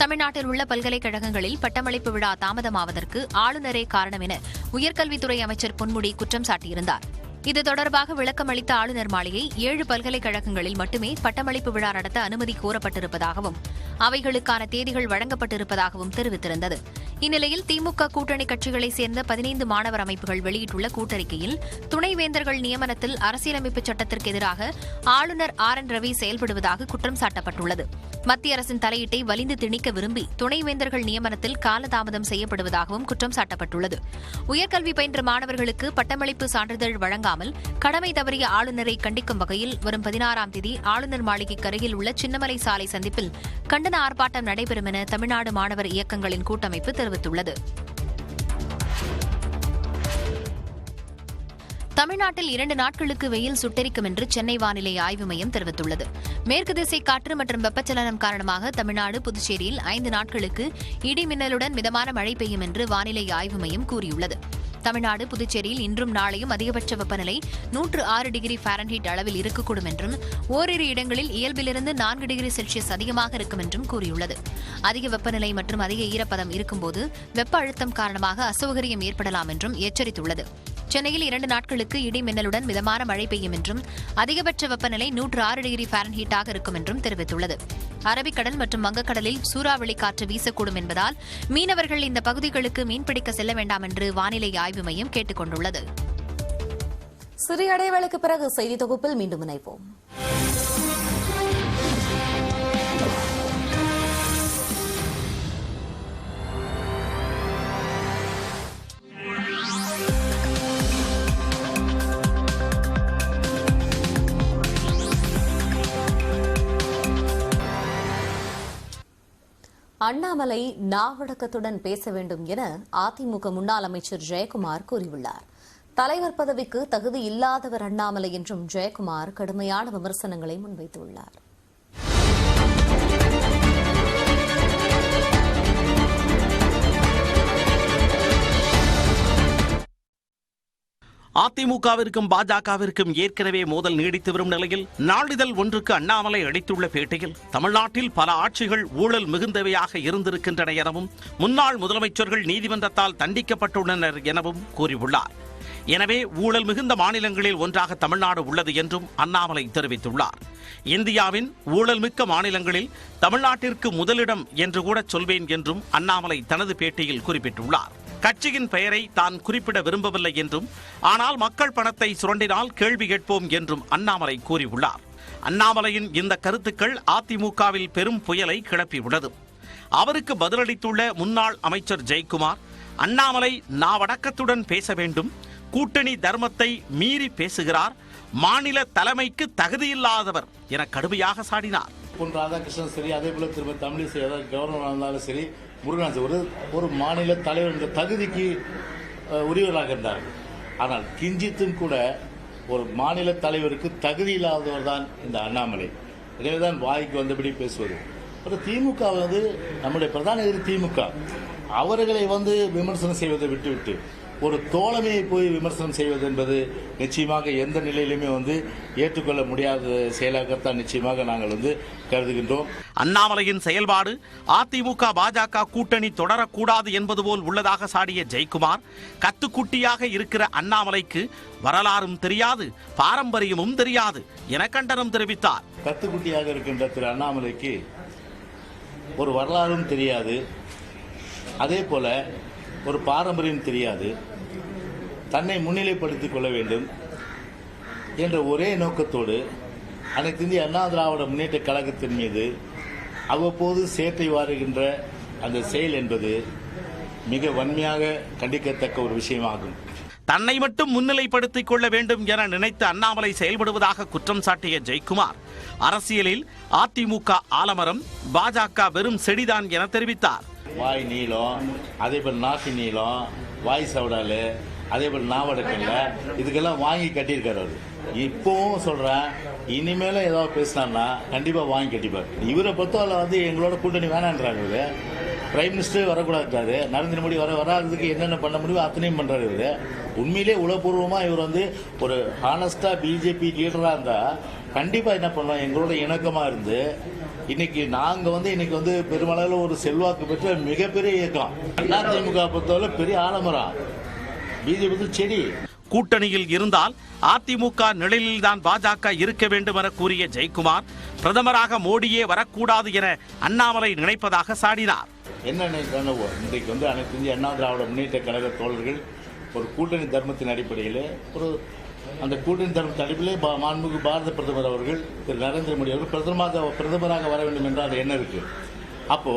தமிழ்நாட்டில் உள்ள பல்கலைக்கழகங்களில் பட்டமளிப்பு விழா தாமதமாவதற்கு ஆளுநரே காரணம் என உயர்கல்வித்துறை அமைச்சர் பொன்முடி குற்றம் சாட்டியிருந்தார். இது தொடர்பாக விளக்கம் அளித்த ஆளுநர் மாளிகை 7 பல்கலைக்கழகங்களில் மட்டுமே பட்டமளிப்பு விழா நடத்த அனுமதி கோரப்பட்டிருப்பதாகவும் அவைகளுக்கான தேதிகள் வழங்கப்பட்டிருப்பதாகவும் தெரிவித்திருந்தது. இந்நிலையில் திமுக கூட்டணி கட்சிகளைச் சேர்ந்த 15 மாணவர் அமைப்புகள் வெளியிட்டுள்ள கூட்டறிக்கையில் துணைவேந்தர்கள் நியமனத்தில் அரசியலமைப்பு சட்டத்திற்கு எதிராக ஆளுநர் RN ரவி செயல்படுவதாக குற்றம் சாட்டப்பட்டுள்ளது. மத்திய அரசின் தலையீட்டை வலிந்து திணிக்க விரும்பி துணைவேந்தர்கள் நியமனத்தில் காலதாமதம் செய்யப்படுவதாகவும் குற்றம் சாட்டப்பட்டுள்ளது. உயர்கல்வி பயின்ற மாணவர்களுக்கு பட்டமளிப்பு சான்றிதழ் வழங்காமல் கடமை தவறிய ஆளுநரை கண்டிக்கும் வகையில் வரும் 16ஆம் தேதி ஆளுநர் மாளிகைக்கு அருகில் உள்ள சின்னமலை சாலை சந்திப்பில் கண்டன ஆர்ப்பாட்டம் நடைபெறும் என தமிழ்நாடு மாணவர் இயக்கங்களின் கூட்டமைப்பு தெரிவித்துள்ளது. தமிழ்நாட்டில் 2 நாட்களுக்கு வெயில் சுட்டெரிக்கும் என்று சென்னை வானிலை ஆய்வு மையம் தெரிவித்துள்ளது. மேற்கு திசை காற்று மற்றும் வெப்பச்சலனம் காரணமாக தமிழ்நாடு, புதுச்சேரியில் 5 நாட்களுக்கு இடி மின்னலுடன் மிதமான மழை பெய்யும் என்று வானிலை ஆய்வு மையம் கூறியுள்ளது. தமிழ்நாடு, புதுச்சேரியில் இன்றும் நாளையும் அதிகபட்ச வெப்பநிலை 106 டிகிரி ஃபாரன்ஹீட் அளவில் இருக்கக்கூடும் என்றும் ஓரிரு இடங்களில் இயல்பிலிருந்து 4 டிகிரி செல்சியஸ் அதிகமாக இருக்கும் என்றும் கூறியுள்ளது. அதிக வெப்பநிலை மற்றும் அதிக ஈரப்பதம் இருக்கும்போது வெப்ப அழுத்தம் காரணமாக அசௌகரியம் ஏற்படலாம் என்றும் எச்சரித்துள்ளது. சென்னையில் 2 நாட்களுக்கு இடி மின்னலுடன் மிதமான மழை பெய்யும் என்றும் அதிகபட்ச வெப்பநிலை 106 டிகிரி ஃபாரன்ஹீட்டாக இருக்கும் என்றும் தெரிவித்துள்ளது. அரபிக்கடல் மற்றும் வங்கக்கடலில் சூறாவளி காற்று வீசக்கூடும் என்பதால் மீனவர்கள் இந்த பகுதிகளுக்கு மீன்பிடிக்க செல்ல வேண்டாம் என்று வானிலை ஆய்வு மையம் கேட்டுக் கொண்டுள்ளது. சிறிய இடைவேளைக்கு பிறகு செய்தி தொகுப்பில் மீண்டும் இணைப்போம். அண்ணாமலை நாவடக்கத்துடன் பேச வேண்டும் என அதிமுக முன்னாள் அமைச்சர் ஜெயக்குமார் கூறியுள்ளார். தலைவர் பதவிக்கு தகுதி இல்லாதவர் அண்ணாமலை என்றும் ஜெயக்குமார் கடுமையான விமர்சனங்களை முன்வைத்துள்ளார். அதிமுகவிற்கும் பாஜகவிற்கும் ஏற்கனவே மோதல் நீடித்து வரும் நிலையில் நாளிதழ் ஒன்றுக்கு அண்ணாமலை அளித்துள்ள பேட்டியில் தமிழ்நாட்டில் பல ஆட்சிகள் ஊழல் மிகுந்தவையாக இருந்திருக்கின்றன எனவும் முன்னாள் முதலமைச்சர்கள் நீதிமன்றத்தால் தண்டிக்கப்பட்டுள்ளனர் எனவும் கூறியுள்ளார். எனவே ஊழல் மிகுந்த மாநிலங்களில் ஒன்றாக தமிழ்நாடு உள்ளது என்றும் அண்ணாமலை தெரிவித்துள்ளார். இந்தியாவின் ஊழல் மிக்க மாநிலங்களில் தமிழ்நாட்டிற்கு முதலிடம் என்று கூட சொல்வேன் என்றும் அண்ணாமலை தனது பேட்டியில் குறிப்பிட்டுள்ளார். கட்சியின் பெயரை தான் குறிப்பிட விரும்பவில்லை என்றும் ஆனால் மக்கள் பணத்தை சுரண்டினால் கேள்வி கேட்போம் என்றும் அண்ணாமலை கூறியுள்ளார். அண்ணாமலையின் இந்த கருத்துக்கள் அதிமுகவில் பெரும் புயலை கிளப்பியுள்ளது. அவருக்கு பதிலளித்துள்ள முன்னாள் அமைச்சர் ஜெயக்குமார், அண்ணாமலை நாவடக்கத்துடன் பேச வேண்டும், கூட்டணி தர்மத்தை மீறி பேசுகிறார், மாநில தலைமைக்கு தகுதியில்லாதவர் என கடுமையாக சாடினார். பொன் ராதாகிருஷ்ணன் சரி, அதே போல திரும்ப தமிழிசை கவர்னர் இருந்தாலும் சரி, முருகன் ஒரு மாநில தலைவர் என்ற தகுதிக்கு உரியவராக இருந்தார்கள். ஆனால் கிஞ்சித்தும் கூட ஒரு மாநில தலைவருக்கு தகுதி இல்லாதவர் தான் இந்த அண்ணாமலை. எனவேதான் வாய்க்கு வந்தபடி பேசுவது. ஒரு திமுக நம்முடைய பிரதான எதிரி திமுக, அவர்களை விமர்சனம் செய்வதை விட்டுவிட்டு ஒரு தோழமையை போய் விமர்சனம் செய்வது என்பது நிச்சயமாக எந்த நிலையிலுமே ஏற்றுக்கொள்ள முடியாத செயலாகத்தான் நிச்சயமாக நாங்கள் கருதுகின்றோம். அண்ணாமலையின் செயல்பாடு அதிமுக பாஜக கூட்டணி தொடரக்கூடாது என்பது போல் உள்ளதாக சாடிய ஜெயக்குமார், கத்துக்குட்டியாக இருக்கிற அண்ணாமலைக்கு வரலாறும் தெரியாது, பாரம்பரியமும் தெரியாது என கண்டனம் தெரிவித்தார். கத்துக்குட்டியாக இருக்கின்ற திரு அண்ணாமலைக்கு ஒரு வரலாறும் தெரியாது, அதே போல ஒரு பாரம்பரியம் தெரியாது, தன்னை முன்னிலைப்படுத்திக் கொள்ள வேண்டும் என்ற ஒரே நோக்கத்தோடு அனைத்து இந்திய அண்ணா திராவிட முன்னேற்ற கழகத்தின் மீது அவ்வப்போது சேட்டை வாருகின்ற அந்த செயல் என்பது மிக வன்மையாக கண்டிக்கத்தக்க ஒரு விஷயமாகும். தன்னை மட்டும் முன்னிலைப்படுத்திக் கொள்ள வேண்டும் என நினைத்து அண்ணாமலை செயல்படுவதாக குற்றம் சாட்டிய ஜெயக்குமார், அரசியலில் அதிமுக ஆலமரம், பாஜக வெறும் செடிதான் என தெரிவித்தார். வாய் நீளம், அதே போல் நாக்கு நீளம், வாய் சவடாலு, அதே போல் நாவடக்கல்ல, இதுக்கெல்லாம் வாங்கி கட்டியிருக்காரு அவர். இப்பவும் சொல்றேன், இனிமேல ஏதாவது பேசினார்னா கண்டிப்பா வாங்கி கட்டிப்பார். இவரை பொறுத்தவரை எங்களோட கூட்டணி வேணான்றாங்க. பிரைம் மினிஸ்டர் வரக்கூடாது, நரேந்திர மோடி வராததுக்கு என்னென்ன பண்ண முடியும் அத்தனையும் பண்றாரு இவரு. உண்மையிலே உளப்பூர்வமா இவர் வந்து ஒரு ஹானஸ்டா பிஜேபி லீடரா இருந்தா கண்டிப்பா என்ன பண்ணுவோம், எங்களோட இணக்கமா இருந்து இன்னைக்கு நாங்க வந்து பெருமளவில் ஒரு செல்வாக்கு பெற்ற மிகப்பெரிய இயக்கம். அதிமுக பொறுத்தவரை பெரிய ஆலமரம், பிஜேபி செடி. கூட்டணியில் இருந்தால் அதிமுக நிழலில்தான் பாஜக இருக்க வேண்டும் என கூறிய ஜெயக்குமார், பிரதமராக மோடியே வரக்கூடாது என அண்ணாமலை நினைப்பதாக சாடினார். என்ன கனவு இன்றைக்கு வந்து அனைத்து இந்திய அண்ணா திராவிட முன்னேற்ற கழக தோழர்கள் ஒரு கூட்டணி தர்மத்தின் அடிப்படையில் அந்த கூட்டணி தர்மத்தின் அடிப்படையிலே மாண்புமிகு பாரத பிரதமர் அவர்கள் திரு நரேந்திர மோடி அவர்கள் பிரதமராக வர வேண்டும் என்ற அந்த எண்ணம் இருக்கு. அப்போ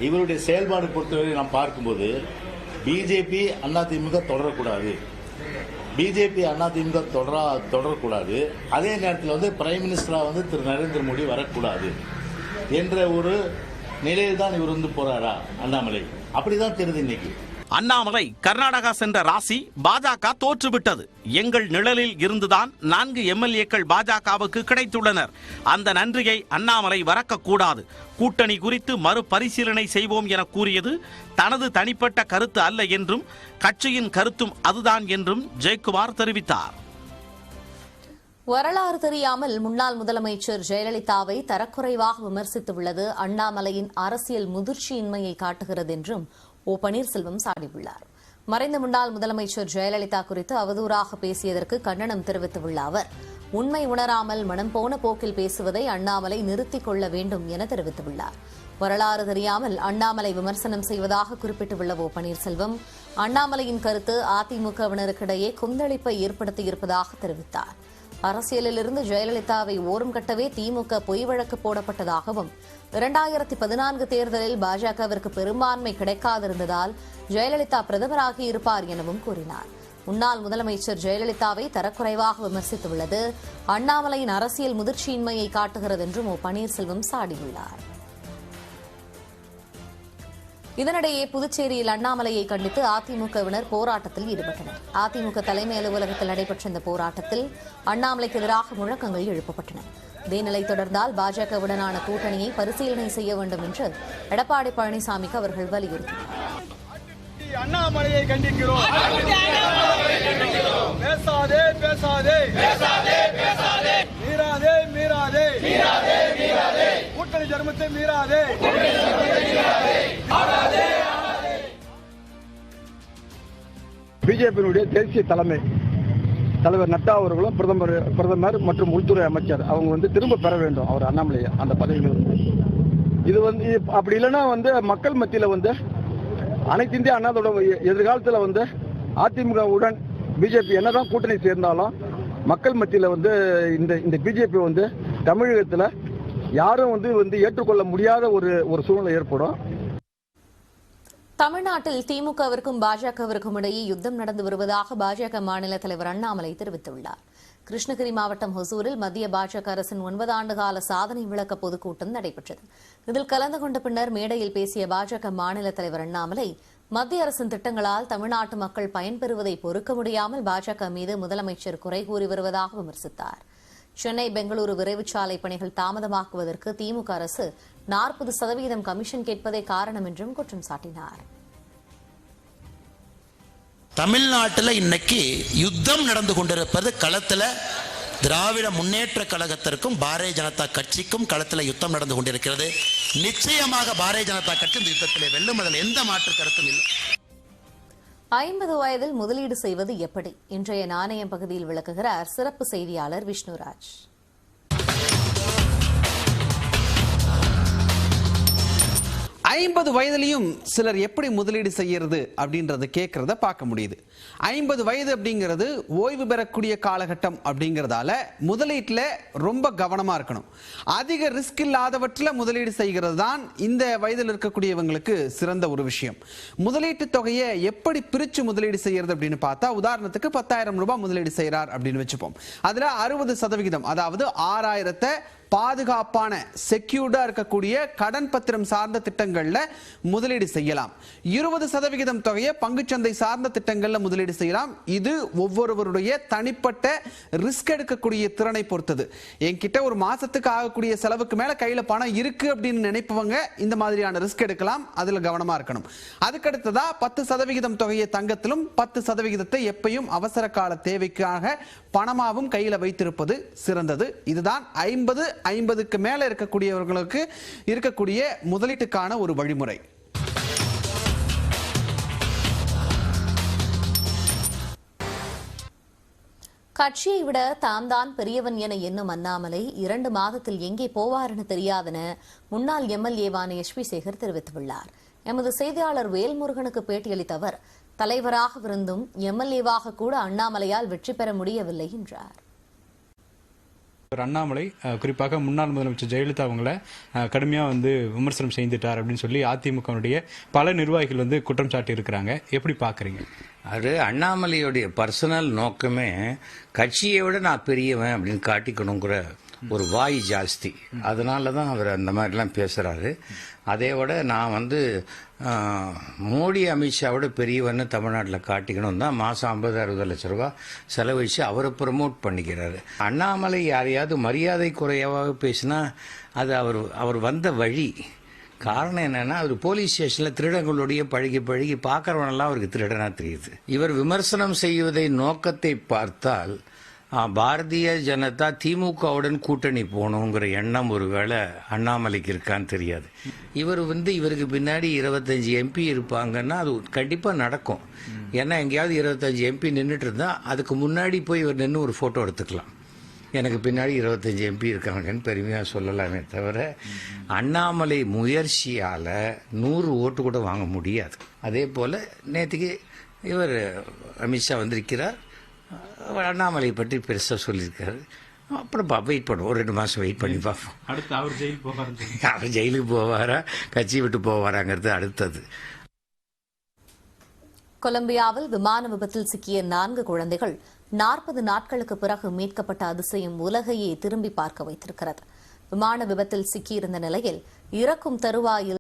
இவருடைய செயல்பாடு பொறுத்தவரை நாம் பார்க்கும்போது பிஜேபி அதிமுக தொடரக்கூடாது, பிஜேபி அதிமுக தொடரக்கூடாது, அதே நேரத்தில் வந்து பிரைம் மினிஸ்டரா வந்து திரு நரேந்திர மோடி வரக்கூடாது என்ற ஒரு நிலையில் தான் இவர் வந்து போறாரா அண்ணாமலை? அப்படிதான் தெரியுது இன்னைக்கு. அண்ணாமலை கர்நாடகா சென்ற ராசி பாஜக தோற்றுவிட்டது. எங்கள் நிழலில் இருந்துதான் 4 எம்எல்ஏக்கள் பாஜகவுக்கு கிடைத்துள்ளனர். அந்த நன்றியை அண்ணாமலை வரக்கூடாது. கூட்டணி குறித்து மறுபரிசீலனை செய்வோம் என கூறியது தனது தனிப்பட்ட கருத்து அல்ல என்றும் கட்சியின் கருத்தும் அதுதான் என்றும் ஜெயக்குமார் தெரிவித்தார். வரலாறு தெரியாமல் முன்னாள் முதலமைச்சர் ஜெயலலிதாவை தரக்குறைவாக விமர்சித்துள்ளது அண்ணாமலையின் அரசியல் முதிர்ச்சியின்மையை காட்டுகிறது என்றும் ஓ பன்னீர்செல்வம் சாடியுள்ளார். மறைந்த முன்னாள் முதலமைச்சர் ஜெயலலிதா குறித்து அவதூறாக பேசியதற்கு கண்டனம் தெரிவித்துள்ள அவர், உண்மை உணராமல் மனம் போன போக்கில் பேசுவதை அண்ணாமலை நிறுத்திக் கொள்ள வேண்டும் என தெரிவித்துள்ளார். வரலாறு தெரியாமல் அண்ணாமலை விமர்சனம் செய்வதாக குறிப்பிட்டுள்ள ஓ பன்னீர்செல்வம், அண்ணாமலையின் கருத்து அதிமுகவினருக்கிடையே கொந்தளிப்பை ஏற்படுத்தியிருப்பதாக தெரிவித்தார். அரசியலிலிருந்து ஜெயலலிதாவை ஓரம் கட்டவே திமுக பொய் வழக்கு போடப்பட்டதாகவும் 2014 தேர்தலில் பாஜகவிற்கு பெரும்பான்மை கிடைக்காதிருந்ததால் ஜெயலலிதா பிரதமராகி இருப்பார் எனவும் கூறினார். முன்னாள் முதலமைச்சர் ஜெயலலிதாவை தரக்குறைவாக விமர்சித்துள்ளது அண்ணாமலையின் அரசியல் முதிர்ச்சியின்மையை காட்டுகிறது என்றும் ஓ பன்னீர்செல்வம் சாடியுள்ளார். இதனிடையே புதுச்சேரியில் அண்ணாமலையை கண்டித்து அதிமுகவினர் போராட்டத்தில் ஈடுபட்டனர். அதிமுக தலைமை அலுவலகத்தில் நடைபெற்ற இந்த போராட்டத்தில் அண்ணாமலைக்கு எதிராக முழக்கங்கள் எழுப்பப்பட்டன. இதே நிலை தொடர்ந்தால் பாஜகவுடனான கூட்டணியை பரிசீலனை செய்ய வேண்டும் என்று எடப்பாடி பழனிசாமிக்கு அவர்கள் வலியுறுத்தினர். அண்ணாமலையை கண்டிக்கிறோம். பேசாதே பேசாதே பேசாதே பேசாதே மீறாதே மீறாதே மீறாதே மீறாதே கூட்டணி தர்மத்தை மீறாதே. பிஜேபியினுடைய தேசிய தலைவர் நட்டா அவர்களும் பிரதமர் மற்றும் உள்துறை அமைச்சர் அவங்க வந்து திரும்ப பெற வேண்டும் அவர் அண்ணாமலையை அந்த பதவியில். இது வந்து அப்படி இல்லைன்னா மக்கள் மத்தியில் அனைத்து இந்திய அண்ணாதோட எதிர்காலத்தில் அதிமுகவுடன் பிஜேபி என்னதான் கூட்டணி சேர்ந்தாலும் மக்கள் மத்தியில் இந்த பிஜேபி தமிழகத்தில் யாரும் ஏற்றுக்கொள்ள முடியாத ஒரு சூழ்நிலை ஏற்படும். தமிழ்நாட்டில் திமுகவிற்கும் பாஜகவிற்கும் இடையே யுத்தம் நடந்து வருவதாக பாஜக மாநில தலைவர் அண்ணாமலை தெரிவித்துள்ளார். கிருஷ்ணகிரி மாவட்டம் ஹொசூரில் மத்திய பாஜக அரசின் 9 ஆண்டு கால சாதனை விளக்க பொதுக்கூட்டம் நடைபெற்றது. இதில் கலந்து கொண்ட பின்னர் மேடையில் பேசிய பாஜக மாநில தலைவர் அண்ணாமலை, மத்திய அரசின் திட்டங்களால் தமிழ்நாட்டு மக்கள் பயன்பெறுவதை பொறுக்க முடியாமல் பாஜக மீது முதலமைச்சர் குறை கூறி வருவதாக விமர்சித்தார். சென்னை பெங்களூரு விரைவுச்சாலை பணிகள் தாமதமாக்குவதற்கு திமுக அரசு 40% கமிஷன் கேட்பதே காரணம் என்றும் குற்றம் சாட்டினார். தமிழ்நாட்டில் இன்னைக்கு யுத்தம் நடந்து கொண்டிருப்பது களத்தில் திராவிட முன்னேற்ற கழகத்திற்கும் பாரதிய ஜனதா கட்சிக்கும் களத்தில் யுத்தம் நடந்து கொண்டிருக்கிறது. நிச்சயமாக பாரதிய ஜனதா கட்சி இந்த யுத்தத்திலே வெல்லும், அதில் எந்த மாற்று கருத்தும் இல்லை. 50 வயதில் முதலீடு செய்வது எப்படி? இன்றைய நாணயம் பகுதியில் விளக்குகிறார் சிறப்பு செய்தியாளர் விஷ்ணுராஜ். 50 வயதிலையும் சிலர் எப்படி முதலீடு செய்யறது அப்படின்றத கேட்கறத பார்க்க முடியுது. 50 வயது அப்படிங்கிறது ஓய்வு பெறக்கூடிய காலகட்டம் அப்படிங்கிறதால முதலீட்டில் ரொம்ப கவனமா இருக்கணும். அதிக ரிஸ்க் இல்லாதவற்றில் முதலீடு செய்கிறது தான் இந்த வயதில் இருக்கக்கூடியவங்களுக்கு சிறந்த ஒரு விஷயம். முதலீட்டு தொகையை எப்படி பிரிச்சு முதலீடு செய்யறது அப்படின்னு பார்த்தா, உதாரணத்துக்கு 10,000 ரூபாய் முதலீடு செய்யறார் அப்படின்னு வச்சுப்போம். அதுல 60%, அதாவது 6,000 பாதுகாப்பான செக்யூர்டா இருக்கக்கூடிய கடன் பத்திரம் சார்ந்த திட்டங்கள்ல முதலீடு செய்யலாம். 20% தொகையை பங்குச்சந்தை சார்ந்த திட்டங்கள்ல முதலீடு செய்யலாம். இது ஒவ்வொருவருடைய தனிப்பட்ட ரிஸ்க் எடுக்கக்கூடிய திறனை பொறுத்தது. என்கிட்ட ஒரு மாசத்துக்கு ஆகக்கூடிய செலவுக்கு மேல கையில பணம் இருக்கு அப்படின்னு நினைப்பவங்க இந்த மாதிரியான ரிஸ்க் எடுக்கலாம். அதுல கவனமா இருக்கணும். அதுக்கடுத்ததா 10% தொகையை தங்கத்திலும் 10% எப்பையும் அவசர கால தேவைக்காக பணமாவும் கையில வைத்திருப்பது சிறந்தது. இதுதான் 50க்கு மேல இருக்கக்கூடியவர்களுக்கு இருக்கக்கூடிய முதலீட்டுக்கான ஒரு வழிமுறை. கட்சியை விட தாம் தான் பெரியவன் என எண்ணும் அண்ணாமலை 2 மாதத்தில் எங்கே போவார்னு தெரியாதென முன்னாள் எம்எல்ஏவான எஸ்பி சேகர் தெரிவித்துள்ளார். எமது செய்தியாளர் வேல்முருகனுக்கு பேட்டியளித்த அவர், தலைவராக இருந்தும் எம்எல்ஏவாக கூட அண்ணாமலையால் வெற்றி பெற முடியவில்லை என்றார். அண்ணாமலை குறிப்பாக முன்னாள் முதலமைச்சர் ஜெயலலிதா அவங்கள கடுமையாக விமர்சனம் செய்துட்டார் அப்படின்னு சொல்லி அதிமுகவுடைய பல நிர்வாகிகள் குற்றம் சாட்டி இருக்கிறாங்க. எப்படி பார்க்குறீங்க? அது அண்ணாமலையுடைய பர்சனல் நோக்கமே கட்சியை விட நான் பெரியவன் அப்படின்னு காட்டிக்கணுங்கிற ஒரு வாய் ஜாஸ்தி. அதனால தான் அவர் அந்த மாதிரிலாம் பேசுகிறாரு. அதே விட நான் மோடி அமித்ஷாவோட பெரியவன்னு தமிழ்நாட்டில் காட்டிக்கணும் தான் மாதம் 50-60 லட்ச ரூபா செலவழித்து அவரை ப்ரமோட் பண்ணிக்கிறாரு. அண்ணாமலை யாரையாவது மரியாதை குறைவாக பேசினா அது அவர் வந்த வழி. காரணம் என்னன்னா, அவர் போலீஸ் ஸ்டேஷனில் திருடங்களுடைய பழகி பார்க்குறவனெல்லாம் அவருக்கு திருடனா தெரியுது. இவர் விமர்சனம் செய்வதை நோக்கத்தை பார்த்தால் பாரதிய ஜனதா திமுகவுடன் கூட்டணி போகணுங்கிற எண்ணம் ஒருவேளை அண்ணாமலைக்கு இருக்கான்னு தெரியாது. இவர் இவருக்கு பின்னாடி 25 எம்பி இருப்பாங்கன்னா அது கண்டிப்பாக நடக்கும். ஏன்னா எங்கேயாவது 25 எம்பி நின்றுட்டு இருந்தா அதுக்கு முன்னாடி போய் இவர் நின்று ஒரு ஃபோட்டோ எடுத்துக்கலாம். எனக்கு பின்னாடி 25 எம்பி இருக்காங்கன்னு பெருமையாக சொல்லலாமே தவிர அண்ணாமலை முயற்சியால் 100 ஓட்டு கூட வாங்க முடியாது. அதே போல் நேற்றுக்கு இவர் அமித்ஷா வந்திருக்கிறார், அண்ணாமலை பற்றி பெருசாக சொல்லியிருக்காரு. அப்புறம் வெயிட் பண்ணுவோம், ஒரு 2 மாதம் வெயிட் பண்ணி பார்ப்போம். அடுத்து அவர் ஜெயிலுக்கு போவாரு. அவர் ஜெயிலுக்கு போவாரா, கட்சி விட்டு போவாராங்கிறது அடுத்தது. கொலம்பியாவில் விமான விபத்தில் சிக்கிய 4 குழந்தைகள் 40 நாட்களுக்கு பிறகு மீட்கப்பட்ட அதிசயம் உலகையே திரும்பி பார்க்க வைத்திருக்கிறது. விமான விபத்தில் சிக்கியிருந்த நிலையில் இறக்கும் தருவாயில்